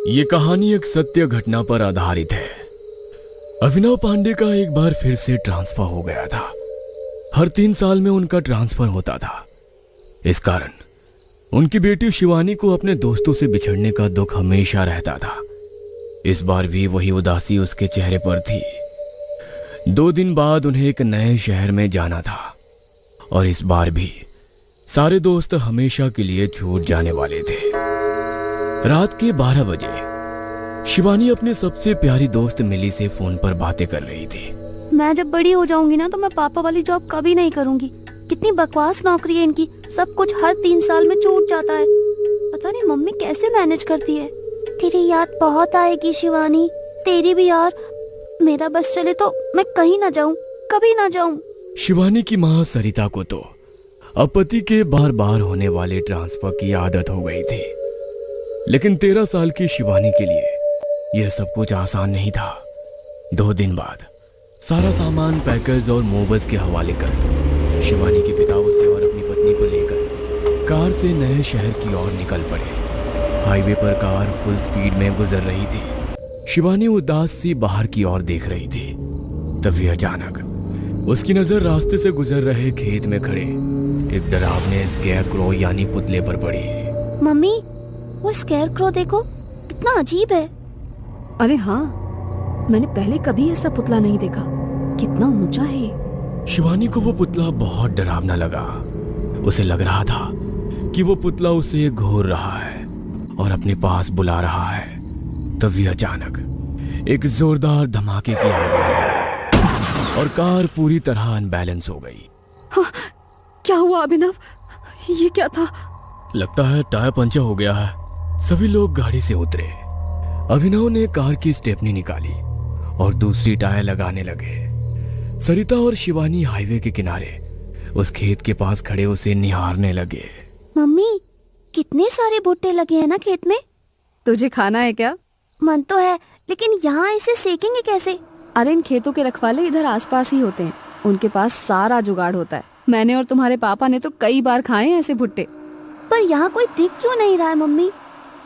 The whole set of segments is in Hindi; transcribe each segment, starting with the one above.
ये कहानी एक सत्य घटना पर आधारित है। अभिनव पांडे का एक बार फिर से ट्रांसफर हो गया था। हर 3 साल में उनका ट्रांसफर होता था। इस कारण उनकी बेटी शिवानी को अपने दोस्तों से बिछड़ने का दुख हमेशा रहता था। इस बार भी वही उदासी उसके चेहरे पर थी। 2 दिन बाद उन्हें एक नए शहर में जाना था और इस बार भी सारे दोस्त हमेशा के लिए छूट जाने वाले थे। रात के 12 बजे शिवानी अपनी सबसे प्यारी दोस्त मिली से फोन पर बातें कर रही थी। मैं जब बड़ी हो जाऊंगी ना तो मैं पापा वाली जॉब कभी नहीं करूंगी। कितनी बकवास नौकरी है इनकी, सब कुछ हर 3 साल में छूट जाता है। पता नहीं मम्मी कैसे मैनेज करती है। तेरी याद बहुत आएगी शिवानी, तेरी भी यार। मेरा बस चले तो मैं कहीं ना जाऊं, कभी ना जाऊं। शिवानी की माँ सरिता को तो अब पति के बार बार होने वाले ट्रांसफर की आदत हो गई थी, लेकिन 13 साल की शिवानी के लिए यह सब कुछ आसान नहीं था। 2 दिन बाद सारा सामान पैकेज और मोबस के हवाले कर शिवानी के पिता उसे और अपनी पत्नी को लेकर कार से नए शहर की ओर निकल पड़े। हाईवे पर कार फुल स्पीड में गुजर रही थी। शिवानी उदास सी बाहर की ओर देख रही थी। तभी अचानक उसकी नजर रास्ते से गुजर रहे खेत में खड़े एक डरावने स्केयरक्रो यानी पुतले पर पड़ी। मम्मी, वो स्केयरक्रो देखो, कितना अजीब है। अरे हाँ, मैंने पहले कभी ऐसा पुतला नहीं देखा। कितना ऊंचा है। शिवानी को वो पुतला बहुत डरावना लगा। उसे लग रहा था कि वो पुतला उसे घूर रहा है और अपने पास बुला रहा है। तभी अचानक एक जोरदार धमाके की आवाज आई और कार पूरी तरह अनबैलेंस हो गई। हाँ, क्या हुआ अभिनव? ये क्या था? लगता है टायर पंचर हो गया है। सभी लोग गाड़ी से उतरे। अभिनव ने कार की स्टेपनी निकाली और दूसरी टायर लगाने लगे। सरिता और शिवानी हाईवे के किनारे उस खेत के पास खड़े उसे निहारने लगे। मम्मी, कितने सारे भुट्टे लगे हैं ना खेत में। तुझे खाना है क्या? मन तो है, लेकिन यहाँ इसे सेकेंगे कैसे? अरे इन खेतों के रखवाले इधर आसपास ही होते हैं। उनके पास सारा जुगाड़ होता है। मैंने और तुम्हारे पापा ने तो कई बार खाए हैं ऐसे भुट्टे। पर यहाँ कोई दिख क्यों नहीं रहा है मम्मी?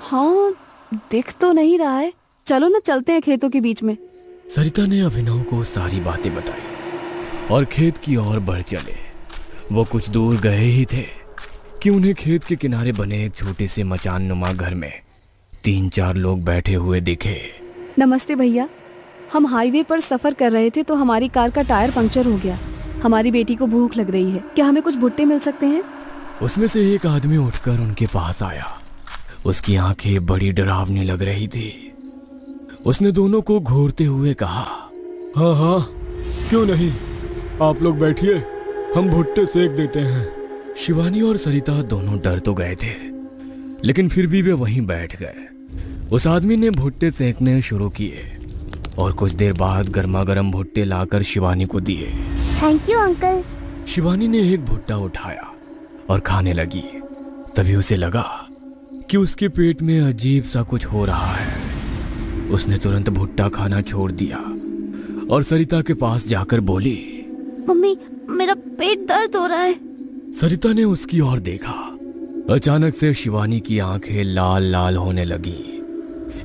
हाँ, दिख तो नहीं रहा है। चलो ना चलते हैं खेतों के बीच में। सरिता ने अभिनव को सारी बातें बताई और खेत की ओर बढ़ चले। वो कुछ दूर गए ही थे कि उन्हें खेत के किनारे बने एक छोटे से मचान नुमा घर में 3-4 लोग बैठे हुए दिखे। नमस्ते भैया, हम हाईवे पर सफर कर रहे थे तो हमारी कार का टायर पंक्चर हो गया। हमारी बेटी को भूख लग रही है, क्या हमें कुछ भुट्टे मिल सकते हैं? उसमें से एक आदमी उठकर उनके पास आया। उसकी आंखें बड़ी डरावनी लग रही थी। उसने दोनों को घूरते हुए कहा, हाँ हाँ, क्यों नहीं, आप लोग बैठिए, हम भुट्टे सेक देते हैं। शिवानी और सरिता दोनों डर तो गए थे, लेकिन फिर भी वे वहीं बैठ गए। उस आदमी ने भुट्टे सेकने शुरू किए और कुछ देर बाद गर्मा गर्म भुट्टे लाकर शिवानी को दिए। Thank you uncle. शिवानी ने एक भुट्टा उठाया और खाने लगी। तभी उसे लगा कि उसके पेट में अजीब सा कुछ हो रहा है। उसने तुरंत भुट्टा खाना छोड़ दिया और सरिता के पास जाकर बोली, मम्मी, मेरा पेट दर्द हो रहा है। सरिता ने उसकी ओर देखा। अचानक से शिवानी की आंखें लाल लाल होने लगी,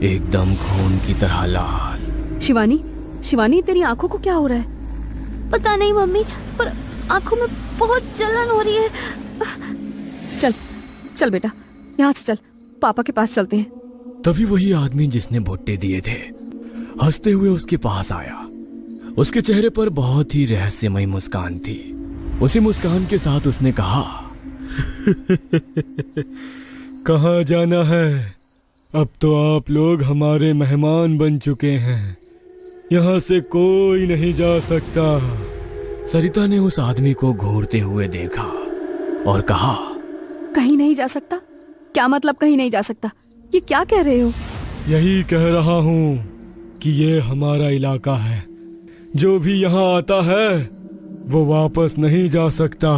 एकदम खून की तरह लाल। शिवानी, शिवानी, तेरी आंखों को क्या हो रहा है? पता नहीं मम्मी, पर आंखों में बहुत जलन हो रही है। चल चल बेटा, यहाँ से चल, पापा के पास चलते हैं। तभी वही आदमी जिसने भुट्टे दिए थे हंसते हुए उसके पास आया। उसके चेहरे पर बहुत ही रहस्यमय मुस्कान थी। उसी मुस्कान के साथ उसने कहा, कहाँ जाना है? अब तो आप लोग हमारे मेहमान बन चुके हैं, यहाँ से कोई नहीं जा सकता। सरिता ने उस आदमी को घूरते हुए देखा और कहा, कहीं नहीं जा सकता? क्या मतलब कहीं नहीं जा सकता? ये क्या कह रहे हो? यही कह रहा हूँ कि ये हमारा इलाका है। जो भी यहाँ आता है वो वापस नहीं जा सकता।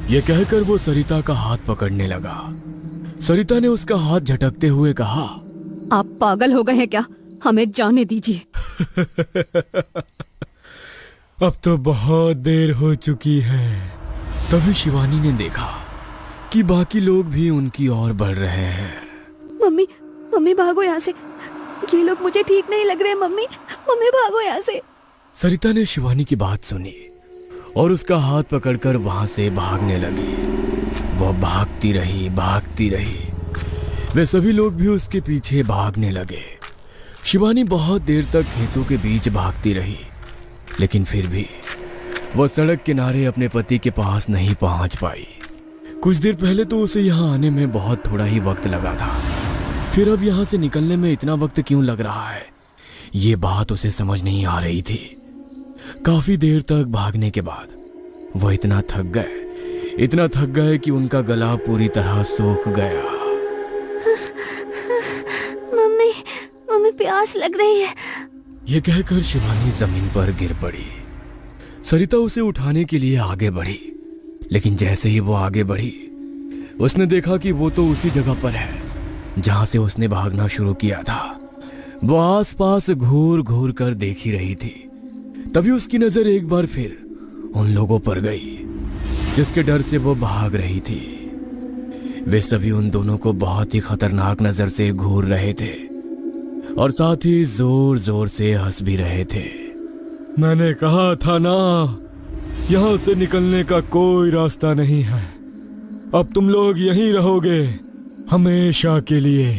यह कहकर वो सरिता का हाथ पकड़ने लगा। सरिता ने उसका हाथ झटकते हुए कहा, आप पागल हो गए हैं क्या? हमें जाने दीजिए। अब तो बहुत देर हो चुकी है। तभी शिवानी ने देखा कि बाकी लोग भी उनकी ओर बढ़ रहे हैं। मम्मी, मम्मी भागो यहाँ से, ये लोग मुझे ठीक नहीं लग रहे। मम्मी मम्मी भागो यहाँ से। सरिता ने शिवानी की बात सुनी और उसका हाथ पकड़कर वहां से भागने लगी। वह भागती रही। वे सभी लोग भी उसके पीछे भागने लगे। शिवानी बहुत देर तक खेतों के बीच भागती रही, लेकिन फिर भी वह सड़क किनारे अपने पति के पास नहीं पहुंच पाई। कुछ देर पहले तो उसे यहाँ आने में बहुत थोड़ा ही वक्त लगा था, फिर अब यहाँ से निकलने में इतना वक्त क्यों लग रहा है, ये बात उसे समझ नहीं आ रही थी। काफी देर तक भागने के बाद वह इतना थक गए कि उनका गला पूरी तरह सूख गया। मम्मी प्यास लग रही है। यह कहकर शिवानी जमीन पर गिर पड़ी। सरिता उसे उठाने के लिए आगे बढ़ी, लेकिन जैसे ही वो आगे बढ़ी उसने देखा कि वो तो उसी जगह पर है जहां से उसने भागना शुरू किया था। वो आसपास घूर घूर कर देख ही रही थी। तभी उसकी नजर एक बार फिर उन लोगों पर गई जिसके डर से वो भाग रही थी। वे सभी उन दोनों को बहुत ही खतरनाक नजर से घूर रहे थे और साथ ही जोर जोर से हंस भी रहे थे। मैंने कहा था ना, यहाँ से निकलने का कोई रास्ता नहीं है। अब तुम लोग यहीं रहोगे हमेशा के लिए।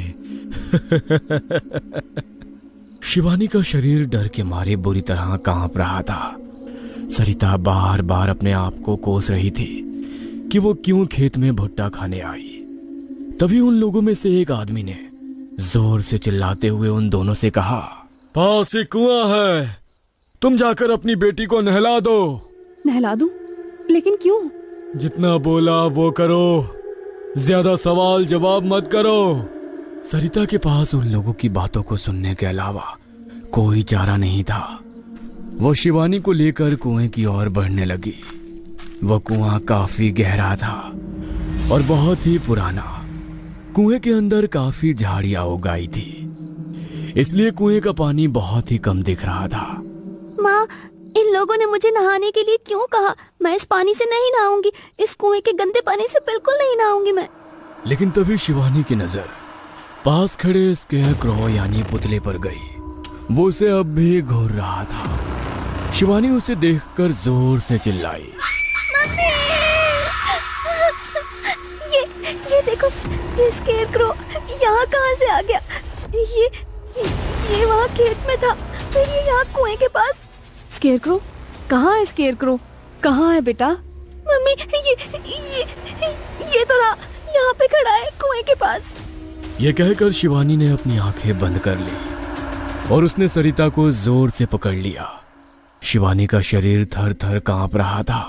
शिवानी का शरीर डर के मारे बुरी तरह कांप रहा था। सरिता बार बार अपने आप को कोस रही थी कि वो क्यों खेत में भुट्टा खाने आई। तभी उन लोगों में से एक आदमी ने जोर से चिल्लाते हुए उन दोनों से कहा, पास ही कुआं है, तुम जाकर अपनी बेटी को नहला दो। नहला दूं? लेकिन क्यों? जितना बोला वो करो, ज्यादा सवाल जवाब मत करो। सरिता के पास उन लोगों की बातों को सुनने के अलावा कोई चारा नहीं था। वो शिवानी को लेकर कुएं की ओर बढ़ने लगी। वह कुआं काफी गहरा था और बहुत ही पुराना। कुएं के अंदर काफी झाड़ियां उगाई थी, इसलिए कुएं का पानी बहुत ही कम दिख रहा था। माँ, इन लोगों ने मुझे नहाने के लिए क्यों कहा? मैं इस पानी से नहीं नहाऊंगी। इस कुएं के गंदे पानी से बिल्कुल नहीं नहाऊंगी मैं। लेकिन तभी शिवानी की नजर पास खड़े स्केयरक्रो यानी पुतले पर गई। वो उसे अब भी घूर रहा था। शिवानी उसे देखकर जोर से चिल्लाई, ये देखो, ये स्केयरक्रो यहाँ कहाँ से आ गया? ये वहाँ खेत में था, फिर ये यहाँ कुएं के पास। स्केयरक्रो? कहाँ है स्केयरक्रो? कहाँ है बेटा? मम्मी, ये तो रहा, यहाँ पे खड़ा है कुएं के पास। यह कहकर शिवानी ने अपनी आंखें बंद कर ली और उसने सरिता को जोर से पकड़ लिया। शिवानी का शरीर थर थर कांप रहा था।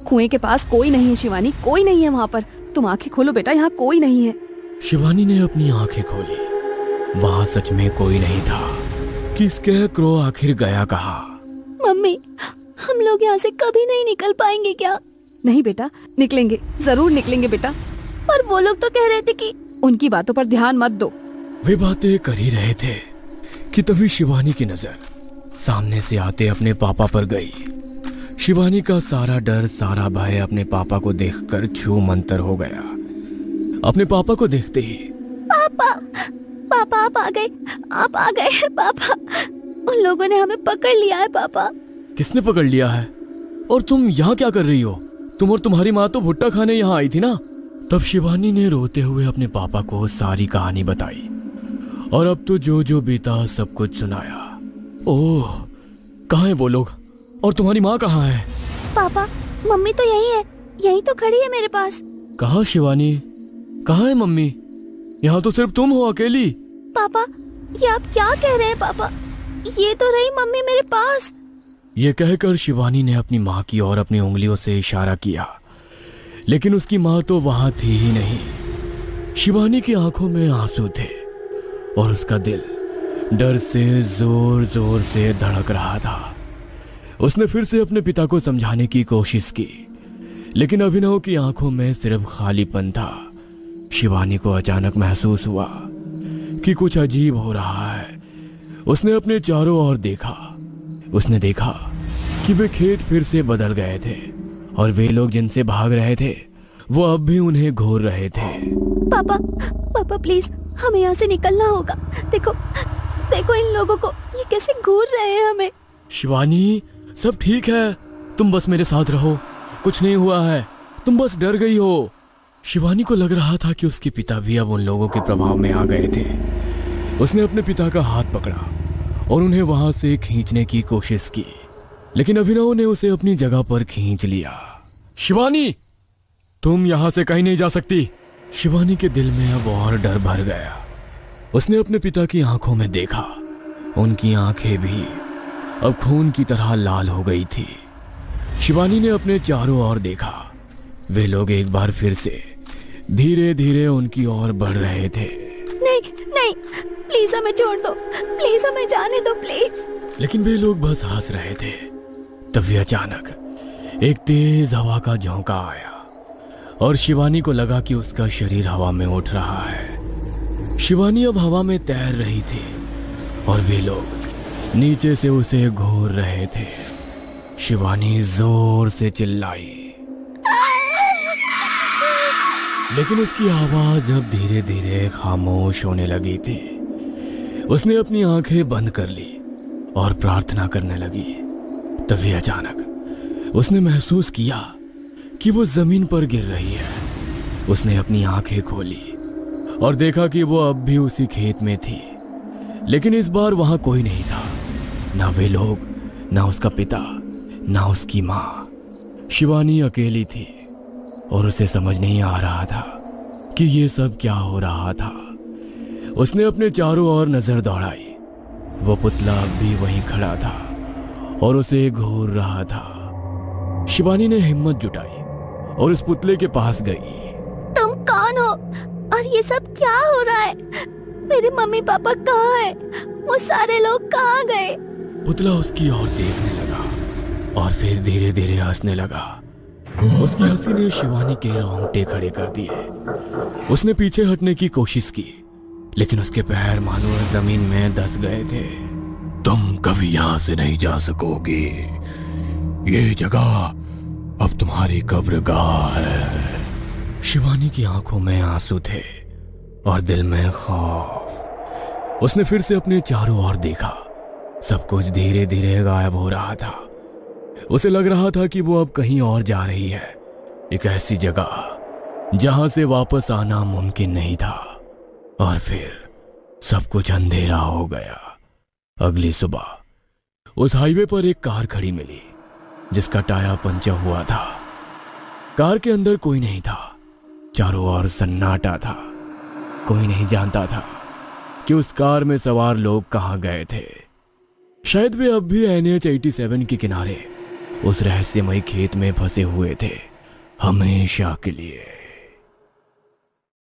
कुएं के पास कोई नहीं है शिवानी, कोई नहीं है वहाँ पर। तुम आंखें खोलो बेटा, यहाँ कोई नहीं है। शिवानी ने अपनी आंखें खोली। वहाँ सच में कोई नहीं था। कि स्केयरक्रो आखिर गया कहाँ? मम्मी, हम लोग यहाँ से कभी नहीं निकल पाएंगे क्या? नहीं बेटा, निकलेंगे, जरूर निकलेंगे बेटा। पर वो लोग तो कह रहे थे कि... उनकी बातों पर ध्यान मत दो। वे बातें कर ही रहे थे कि तभी शिवानी की नजर सामने से आते अपने पापा पर गई। शिवानी का सारा डर, सारा भय अपने पापा को देखकर छू मंतर हो गया। अपने पापा को देखते ही, पापा आप आ गए पापा। उन लोगों ने हमें पकड़ लिया है पापा। किसने पकड़ लिया है? और तुम यहाँ क्या कर रही हो? तुम और तुम्हारी माँ तो भुट्टा खाने यहाँ आई थी ना? तब शिवानी ने रोते हुए अपने पापा को सारी कहानी बताई और अब तो जो जो बीता सब कुछ सुनाया। ओह, कहाँ है वो लोग? और तुम्हारी माँ कहाँ है? पापा, मम्मी तो यही है, यही तो खड़ी है मेरे पास। कहाँ शिवानी? कहाँ है मम्मी? यहाँ तो सिर्फ तुम हो अकेली। पापा, ये आप क्या कह रहे हैं पापा? ये तो रही मम्मी मेरे पास। ये कहकर शिवानी ने अपनी माँ की ओर अपनी उंगलियों से इशारा किया, लेकिन उसकी माँ तो वहां थी ही नहीं। शिवानी की आंखों में आंसू थे और उसका दिल डर से जोर जोर से धड़क रहा था। उसने फिर से अपने पिता को समझाने की कोशिश की, लेकिन अभिनव की आंखों में सिर्फ खालीपन था। शिवानी को अचानक महसूस हुआ कि कुछ अजीब हो रहा है। उसने अपने चारों ओर देखा। उसने देखा कि वे खेत फिर से बदल गए थे और वे लोग जिनसे भाग रहे थे वो अब भी उन्हें घूर रहे थे। पापा प्लीज, हमें यहाँ से निकलना होगा। देखो देखो इन लोगों को, ये कैसे घूर रहे हैं हमें। शिवानी, सब ठीक है, तुम बस मेरे साथ रहो, कुछ नहीं हुआ है, तुम बस डर गई हो। शिवानी को लग रहा था कि उसके पिता भी अब उन लोगों के प्रभाव में आ गए थे। उसने अपने पिता का हाथ पकड़ा और उन्हें वहां से खींचने की कोशिश की, लेकिन अभिनव ने उसे अपनी जगह पर खींच लिया। शिवानी, तुम यहां से कहीं नहीं जा सकती। शिवानी के दिल में अब और डर भर गया। उसने अपने पिता की आंखों में देखा, उनकी आंखें भी अब खून की तरह लाल हो गई थी। शिवानी ने अपने चारों ओर देखा, वे लोग एक बार फिर से धीरे धीरे उनकी ओर बढ़ रहे थे। नहीं नहीं, प्लीज हमें छोड़ दो, प्लीज हमें जाने दो प्लीज। लेकिन वे लोग बस हंस रहे थे। तभी अचानक एक तेज हवा का झोंका आया और शिवानी को लगा कि उसका शरीर हवा में उठ रहा है। शिवानी अब हवा में तैर रही थी और वे लोग नीचे से उसे घूर रहे थे। शिवानी जोर से चिल्लाई, लेकिन उसकी आवाज अब धीरे धीरे खामोश होने लगी थी। उसने अपनी आंखें बंद कर ली और प्रार्थना करने लगी। तभी अचानक उसने महसूस किया कि वो जमीन पर गिर रही है। उसने अपनी आंखें खोली और देखा कि वो अब भी उसी खेत में थी, लेकिन इस बार वहां कोई नहीं था, ना वे लोग, ना उसका पिता, ना उसकी माँ। शिवानी अकेली थी और उसे समझ नहीं आ रहा था कि ये सब क्या हो रहा था। उसने अपने चारों ओर नजर दौड़ाई। वो पुतला अब भी वहीं खड़ा था और उसे घूर रहा था। शिवानी ने हिम्मत जुटाई और उस पुतले के पास गई। तुम कौन हो और ये सब क्या हो रहा है? मेरे मम्मी पापा कहाँ हैं? वो सारे लोग कहाँ गए? पुतला उसकी ओर देखने लगा और फिर धीरे धीरे हंसने लगा। उसकी हंसी ने शिवानी के रोंगटे खड़े कर दिए। उसने पीछे हटने की कोशिश की, लेकिन उसके पैर मानो जमीन में धंस गए थे। तुम कभी यहाँ से नहीं जा सकोगे, ये जगह अब तुम्हारी कब्रगाह है। शिवानी की आंखों में आंसू थे और दिल में खौफ। उसने फिर से अपने चारों ओर देखा। सब कुछ धीरे धीरे गायब हो रहा था। उसे लग रहा था कि वो अब कहीं और जा रही है, एक ऐसी जगह जहां से वापस आना मुमकिन नहीं था। और फिर सब कुछ अंधेरा हो गया। अगली सुबह उस हाईवे पर एक कार खड़ी मिली जिसका टायर पंचर हुआ था। कार के अंदर कोई नहीं था, चारों ओर सन्नाटा था। कोई नहीं जानता था कि उस कार में सवार लोग कहां गए थे। शायद वे अब भी NH 87 के किनारे उस रहस्यमयी खेत में फंसे हुए थे, हमेशा के लिए।